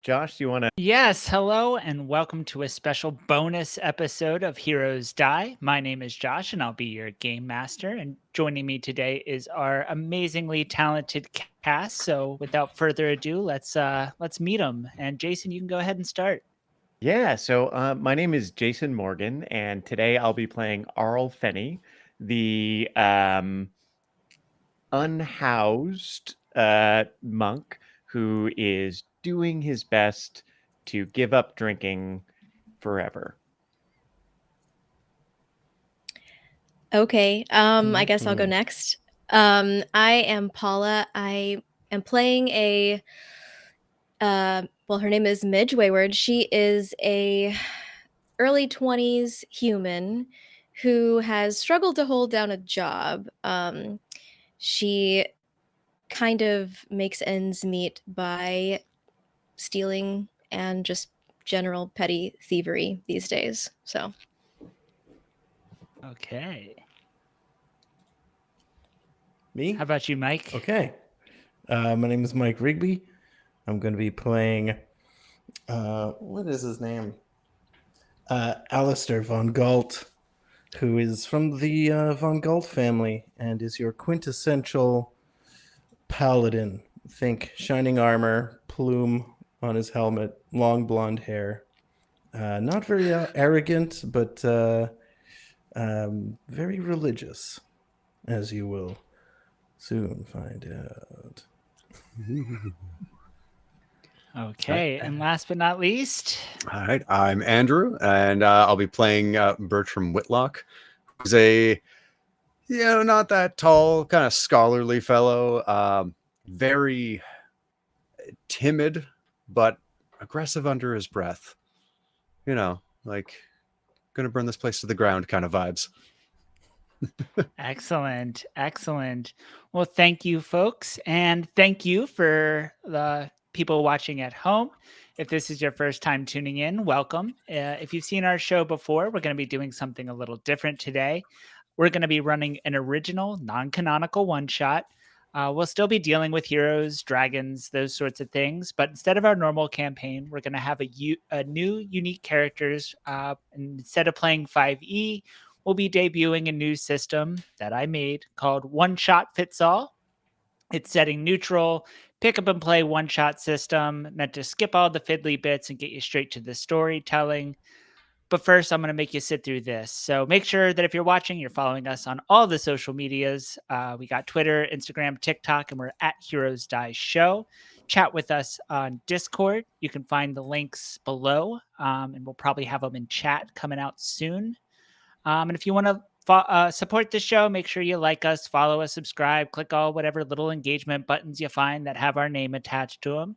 Josh, do you want to? Yes, hello, and welcome to a special bonus episode of Heroes Die. My name is Josh, and I'll be your game master. And joining me today is our amazingly talented cast. So, without further ado, let's meet them. And Jason, you can go ahead and start. Yeah, my name is Jason Morgan, and today I'll be playing Arl Fenny, the unhoused monk who is doing his best to give up drinking forever. Okay, I guess I'll go Mhm. next. I am Paula. I am playing well, her name is Midge Wayward. She is a early 20s human who has struggled to hold down a job. She kind of makes ends meet by stealing and just general petty thievery these days. So, Okay. Me? How about you, Mike? Okay. My name is Mike Rigby. I'm going to be playing. What is his name? Alistair von Galt, who is from the von Galt family and is your quintessential paladin. Think shining armor, plume on his helmet, long blonde hair. Not very arrogant, but very religious, as you will soon find out. Okay. And last but not least, All right, I'm Andrew, and I'll be playing Bertram Whitlock, who's not that tall, kind of scholarly fellow, very timid, but aggressive under his breath. Like, gonna burn this place to the ground kind of vibes. excellent. Excellent. Well, thank you, folks. And thank you for the people watching at home. If this is your first time tuning in, welcome. If you've seen our show before, we're going to be doing something a little different today. We're going to be running an original, non canonical one shot. We'll still be dealing with heroes, dragons, those sorts of things. But instead of our normal campaign, we're going to have a new, unique characters. And instead of playing 5e, we'll be debuting a new system that I made called One Shot Fits All. It's setting neutral, pick up and play one shot system meant to skip all the fiddly bits and get you straight to the storytelling. But first, I'm going to make you sit through this. So make sure that if you're watching, you're following us on all the social medias. We got Twitter, Instagram, TikTok, and we're at Heroes Die Show. Chat with us on Discord. You can find the links below, and we'll probably have them in chat coming out soon. And if you want to support the show, make sure you like us, follow us, subscribe, click all whatever little engagement buttons you find that have our name attached to them.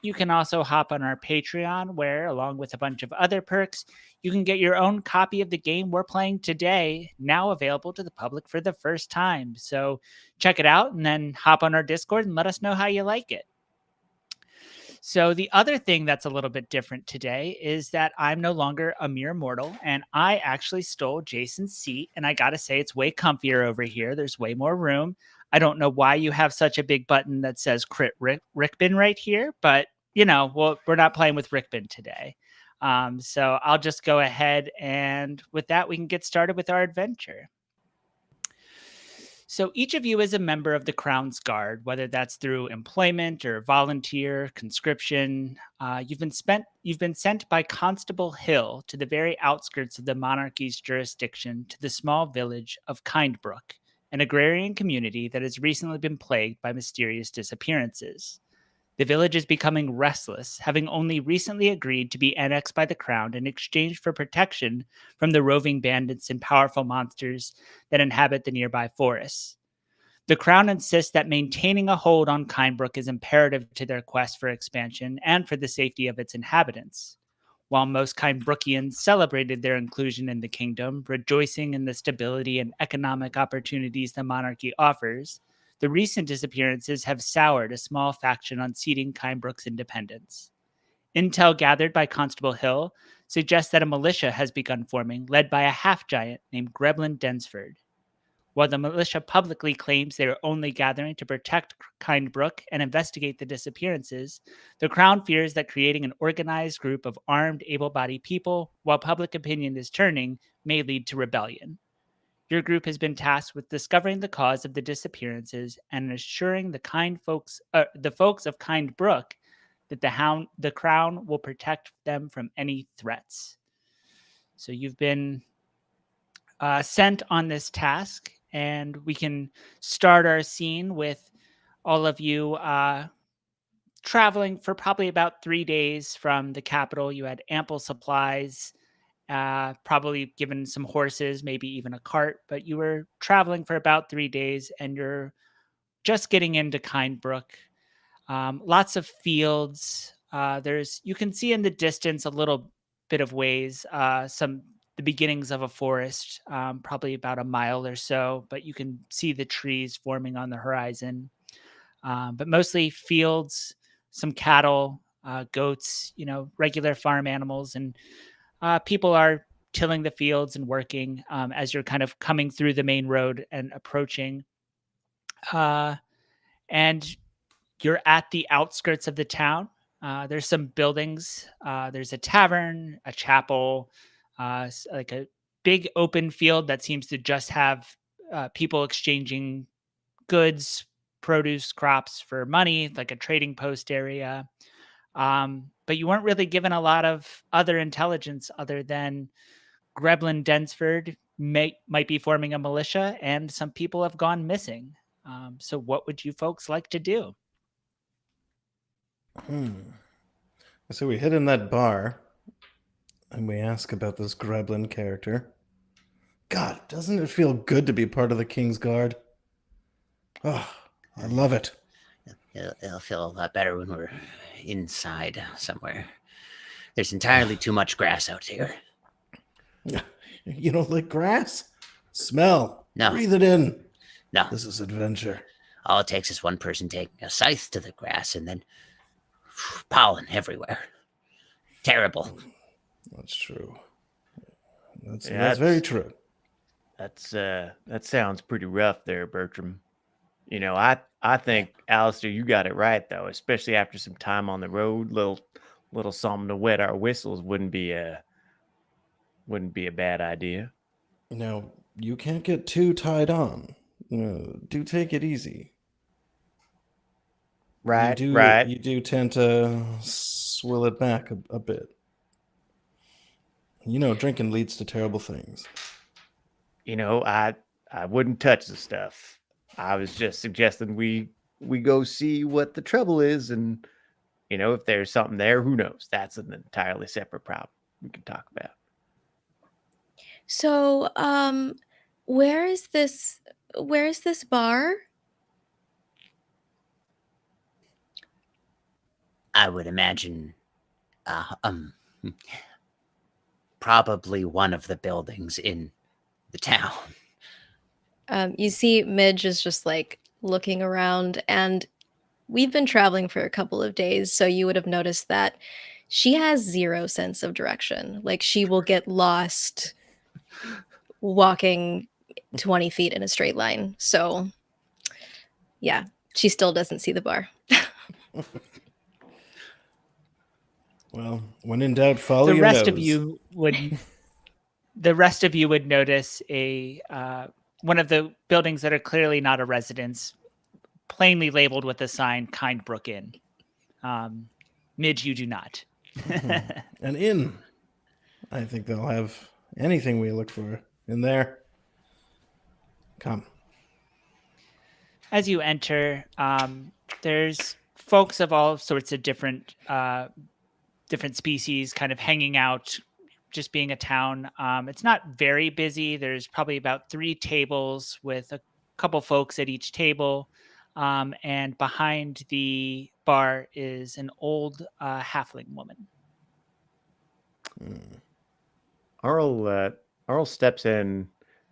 You can also hop on our Patreon, where, along with a bunch of other perks, you can get your own copy of the game we're playing today, now available to the public for the first time. So check it out and then hop on our Discord and let us know how you like it. So the other thing that's a little bit different today is that I'm no longer a mere mortal, and I actually stole Jason's seat. And I gotta say, it's way comfier over here. There's way more room. I don't know why you have such a big button that says Crit Rickbin right here, but well, we're not playing with Rickbin today. So I'll just go ahead, and with that, we can get started with our adventure. So each of you is a member of the Crown's Guard, whether that's through employment or volunteer, conscription. You've been sent by Constable Hill to the very outskirts of the monarchy's jurisdiction to the small village of Kindbrook, an agrarian community that has recently been plagued by mysterious disappearances. The village is becoming restless, having only recently agreed to be annexed by the Crown in exchange for protection from the roving bandits and powerful monsters that inhabit the nearby forests. The Crown insists that maintaining a hold on Kindbrook is imperative to their quest for expansion and for the safety of its inhabitants. While most Kindbrookians celebrated their inclusion in the kingdom, rejoicing in the stability and economic opportunities the monarchy offers, the recent disappearances have soured a small faction on ceding Kindbrook's independence. Intel gathered by Constable Hill suggests that a militia has begun forming, led by a half-giant named Greblin Densford. While the militia publicly claims they are only gathering to protect Kindbrook and investigate the disappearances, the Crown fears that creating an organized group of armed, able-bodied people, while public opinion is turning, may lead to rebellion. Your group has been tasked with discovering the cause of the disappearances and assuring the folks of Kindbrook that the Crown will protect them from any threats. So you've been sent on this task, and we can start our scene with all of you traveling for probably about 3 days from the capital. You had ample supplies, probably given some horses, maybe even a cart, but you were traveling for about 3 days, and you're just getting into Kindbrook. Lots of fields. You can see in the distance a little bit of ways, the beginnings of a forest, probably about a mile or so, but you can see the trees forming on the horizon. But mostly fields, some cattle, goats, regular farm animals, and people are tilling the fields and working as you're kind of coming through the main road and approaching. And you're at the outskirts of the town. There's some buildings. There's a tavern, a chapel, like a big open field that seems to just have people exchanging goods, produce, crops for money, like a trading post area. But you weren't really given a lot of other intelligence other than Greblin Densford might be forming a militia, and some people have gone missing. So what would you folks like to do? So we hit in that bar, and we ask about this Greblin character. God, doesn't it feel good to be part of the King's Guard? Oh, I love it. It'll feel a lot better when we're inside somewhere. There's entirely too much grass out here. You don't like grass? Smell. No. Breathe it in. No. This is adventure. All it takes is one person taking a scythe to the grass and then pollen everywhere. Terrible. That's true. That's very true. That sounds pretty rough there, Bertram. I think, Alistair, you got it right though, especially after some time on the road. Little something to wet our whistles wouldn't be a bad idea. You can't get too tied on. Do take it easy. Right. You do tend to swill it back a bit. Drinking leads to terrible things. I wouldn't touch the stuff. I was just suggesting we go see what the trouble is, and if there's something there, who knows? That's an entirely separate problem we can talk about. So, where is this bar? I would imagine probably one of the buildings in the town. You see Midge is just like looking around, and we've been traveling for a couple of days, so you would have noticed that she has zero sense of direction. Like, she will get lost walking 20 feet in a straight line. So yeah, she still doesn't see the bar. Well, when in doubt, follow The your rest nose. the rest of you would notice one of the buildings that are clearly not a residence, plainly labeled with the sign Kindbrook Inn. Midge, you do not. An inn. I think they'll have anything we look for in there. Come. As you enter, there's folks of all sorts of different species kind of hanging out, just being a town. It's not very busy. There's probably about 3 tables with a couple folks at each table. And behind the bar is an old halfling woman. Arl steps in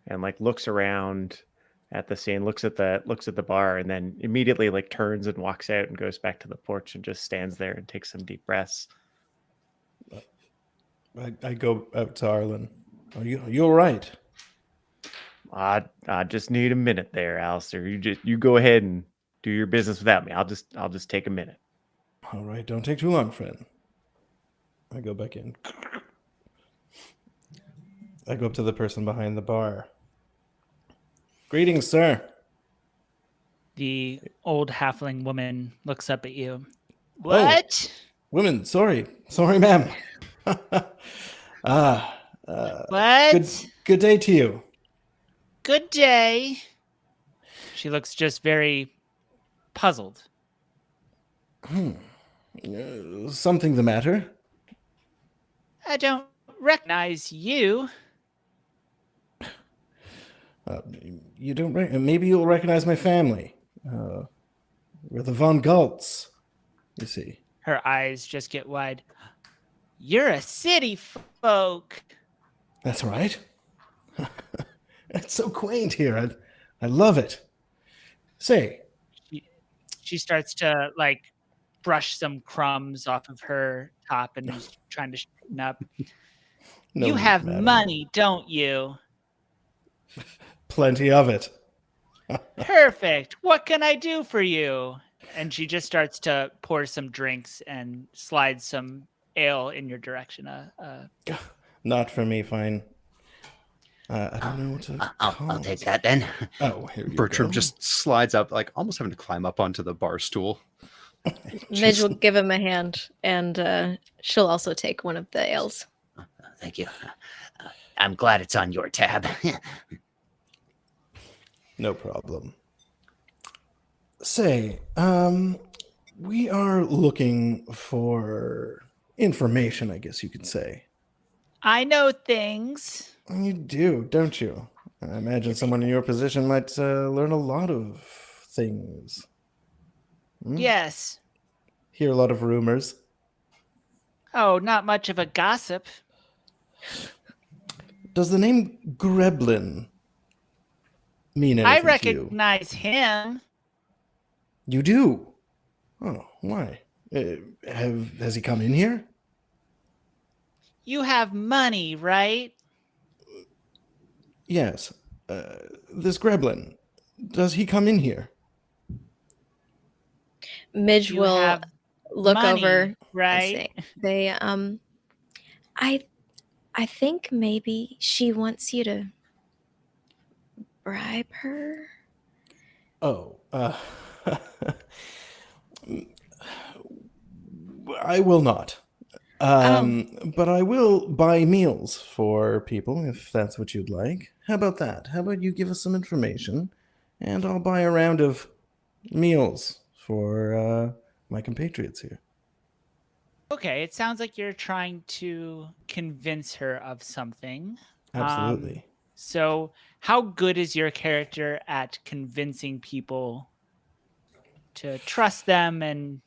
and looks around at the scene, looks at the bar, and then immediately turns and walks out and goes back to the porch and just stands there and takes some deep breaths. I go out to Arlen. Are you all right? I just need a minute there, Alistair. You go ahead and do your business without me. I'll just take a minute. All right, don't take too long, friend. I go back in. I go up to the person behind the bar. Greetings, sir. The old halfling woman looks up at you. Oh. What? Women, sorry, ma'am. What? Good day to you. Good day. She looks just very puzzled. Something the matter? I don't recognize you. You don't. Maybe you'll recognize my family. We're the Von Galts. You see. Her eyes just get wide. You're a city folk. That's right. It's so quaint here. I love it. Say, She starts to like brush some crumbs off of her top and is trying to straighten up. no You need, have madam. money, don't you? Plenty of it. Perfect. What can I do for you? And she just starts to pour some drinks and slides some ale in your direction. Not for me, fine. I don't know what to I'll take that then. Oh, here you Bertram go. just slides up, like almost having to climb up onto the bar stool. Midge will give him a hand, and she'll also take one of the ales. Thank you. I'm glad it's on your tab. No problem. Say, we are looking for information, I guess you could say. I know things. You do, don't you? I imagine someone in your position might learn a lot of things. Yes. Hear a lot of rumors. Oh, not much of a gossip. Does the name Greblin mean anything I to you? recognize him. You do? Oh, why? Has he come in here? You have money, right? Yes. This Greblin, does he come in here? Midge You will have look money, over and right? say, I think maybe she wants you to bribe her. Oh, I will not. But I will buy meals for people if that's what you'd like. How about that? How about you give us some information, and I'll buy a round of meals for my compatriots here. Okay, it sounds like you're trying to convince her of something. Absolutely. So, how good is your character at convincing people to trust them and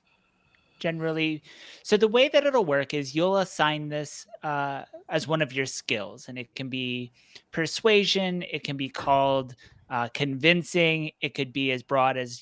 generally? So, the way that it'll work is you'll assign this as one of your skills, and it can be persuasion, it can be called convincing, it could be as broad as,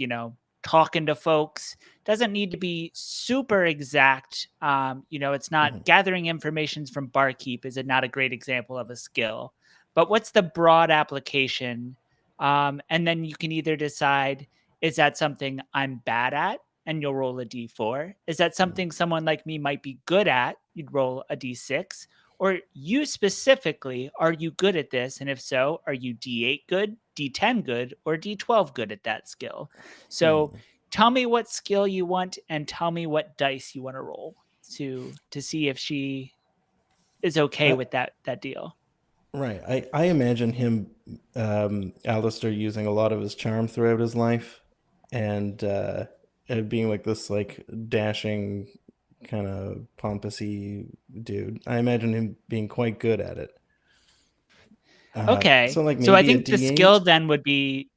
talking to folks. Doesn't need to be super exact. It's not gathering information from barkeep is not a great example of a skill. But what's the broad application? And then you can either decide, is that something I'm bad at? And you'll roll a d4. Is that something someone like me might be good at? You'd roll a d6. Or you specifically, are you good at this? And if so, are you d8 good, d10 good, or d12 good at that skill? So tell me what skill you want and tell me what dice you want to roll to see if she is okay with that deal. Right. I imagine him, Alistair, using a lot of his charm throughout his life, and being like this, like dashing, kind of pompousy dude. I imagine him being quite good at it. Okay. So like maybe so I think a the D8? skill then would be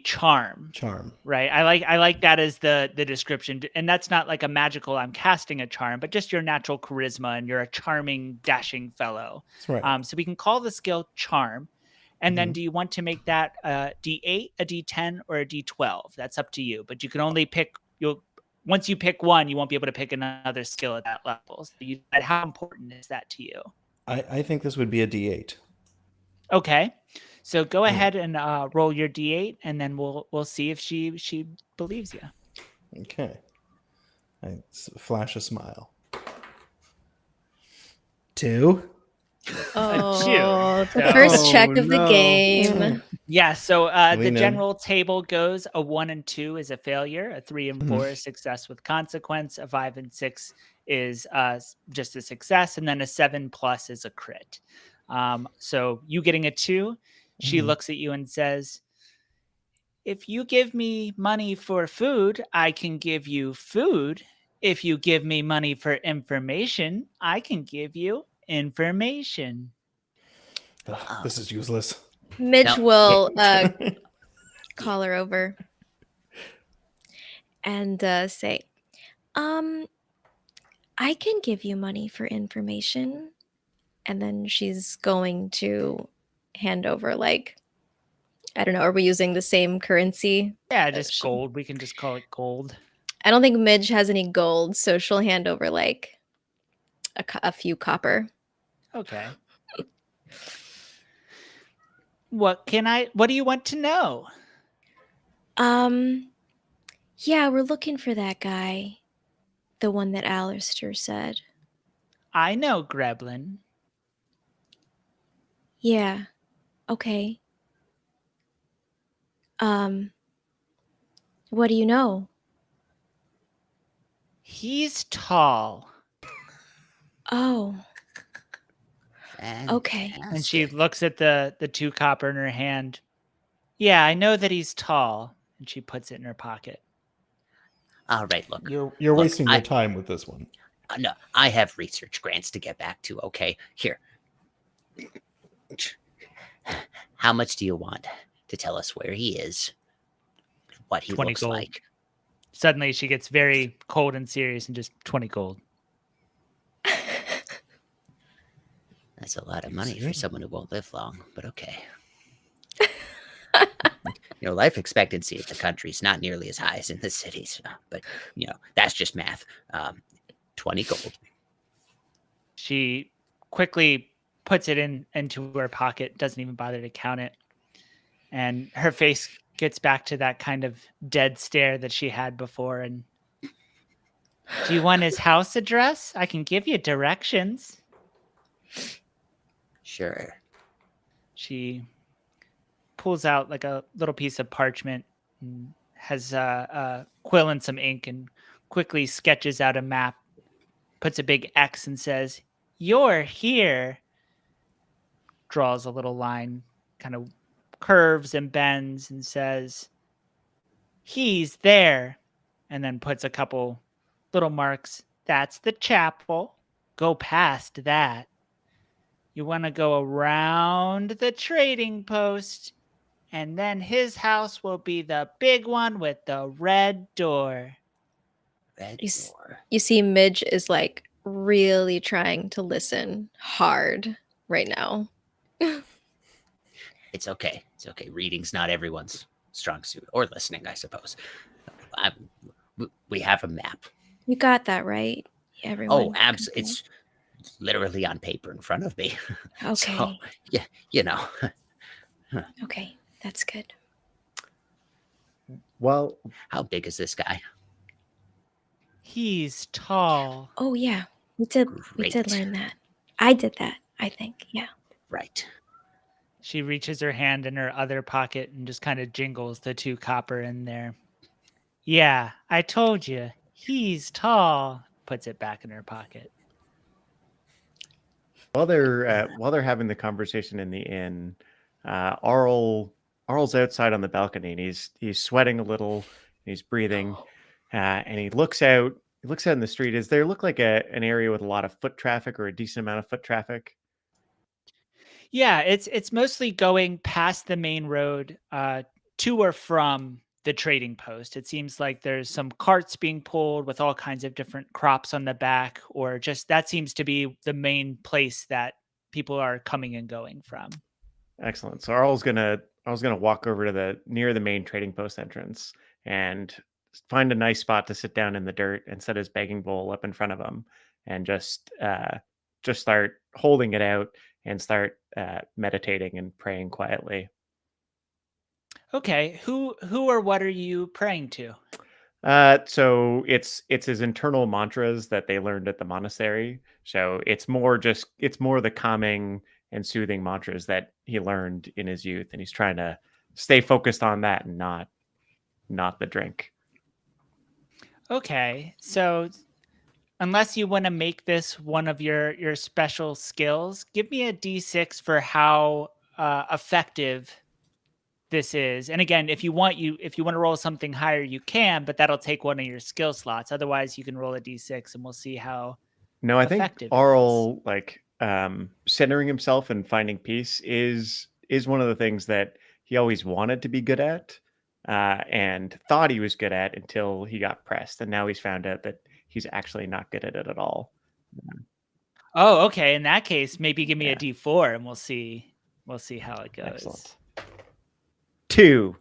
charm. Charm. Right. I like that as the description. And that's not like a magical, I'm casting a charm, but just your natural charisma and you're a charming, dashing fellow. That's right. So we can call the skill charm. And then do you want to make that a D8, a D10, or a D12? That's up to you. But you can only pick, once you pick one, you won't be able to pick another skill at that level. So how important is that to you? I think this would be a D8. Okay. So go ahead and roll your d8, and then we'll see if she believes you. Okay. I flash a smile. 2. Oh, the So- first check of the no. game. Yeah, so the Lean in. general table goes a 1 and 2 is a failure, a 3 and 4 is success with consequence, a 5 and 6 is just a success, and then a 7 plus is a crit. So you getting a 2, she looks at you and says, if you give me money for food, I can give you food. If you give me money for information, I can give you information. Ugh, this is useless. Midge No. will call her over and say, I can give you money for information. And then she's going to hand over, like, I don't know, are we using the same currency? Yeah, just sh- gold. We can just call it gold. I don't think Midge has any gold, so she'll hand over like a few copper. Okay. What do you want to know? Yeah, we're looking for that guy. The one that Alistair said. I know Greblin. Yeah. Okay. What do you know? He's tall. Oh, okay. And she Fantastic. looks at the 2 copper in her hand. Yeah, I know that he's tall. And she puts it in her pocket. All right, look. You're Look, wasting your I- time with this one. No, I have research grants to get back to. Okay, here. How much do you want to tell us where he is, what he 20 looks gold. like? Suddenly she gets very cold and serious and just 20 gold. That's a lot of money for someone who won't live long, but okay. Life expectancy in the country is not nearly as high as in the cities, but that's just math. 20 gold. She quickly puts it into her pocket, doesn't even bother to count it. And her face gets back to that kind of dead stare that she had before. And do you want his house address? I can give you directions. Sure. She pulls out like a little piece of parchment and has a quill and some ink and quickly sketches out a map, puts a big X and says, "You're here." Draws a little line, kind of curves and bends and says, "He's there." And then puts a couple little marks. That's the chapel. Go past that. You want to go around the trading post, and then his house will be the big one with the red door. Red You s- door. You see, Midge is like really trying to listen hard right now. It's okay. It's okay. Reading's not everyone's strong suit, or listening, I suppose. We have a map. You got that right, everyone. Oh, absolutely. It's literally on paper in front of me. Okay. So, yeah, Okay, that's good. Well, how big is this guy? He's tall. Oh yeah, we did Great. learn that. I did that, I think. Yeah. Right. She reaches her hand in her other pocket and just kind of jingles the 2 copper in there. Yeah, I told you. He's tall. Puts it back in her pocket. while they're having the conversation in the inn, Arl's outside on the balcony and he's sweating a little, he's breathing, and he looks out. He looks out in the street. Does there look like an area with a lot of foot traffic or a decent amount of foot traffic? Yeah, it's mostly going past the main road to or from the trading post. It seems like there's some carts being pulled with all kinds of different crops on the back, or just that seems to be the main place that people are coming and going from. Excellent. So Arl's gonna walk over to near the main trading post entrance and find a nice spot to sit down in the dirt and set his begging bowl up in front of him and just start holding it out and start meditating and praying quietly. Okay. Who or what are you praying to? So it's his internal mantras that they learned at the monastery. So it's more the calming and soothing mantras that he learned in his youth, and he's trying to stay focused on that and not the drink. Okay. So unless you want to make this one of your special skills, give me a d6 for how effective this is. And again, if you want to roll something higher, you can, but that'll take one of your skill slots. Otherwise, you can roll a d6 and we'll see how No, I think effective it is. Arl, like centering himself and finding peace is one of the things that he always wanted to be good at, and thought he was good at until he got pressed, and now he's found out that he's actually not good at it at all. Oh, okay. In that case, maybe give me Yeah. a d4 and we'll see how it goes. Excellent. 2.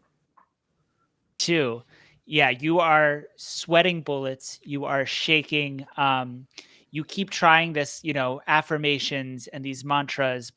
2. Yeah, you are sweating bullets. You are shaking. You keep trying this, affirmations and these mantras, but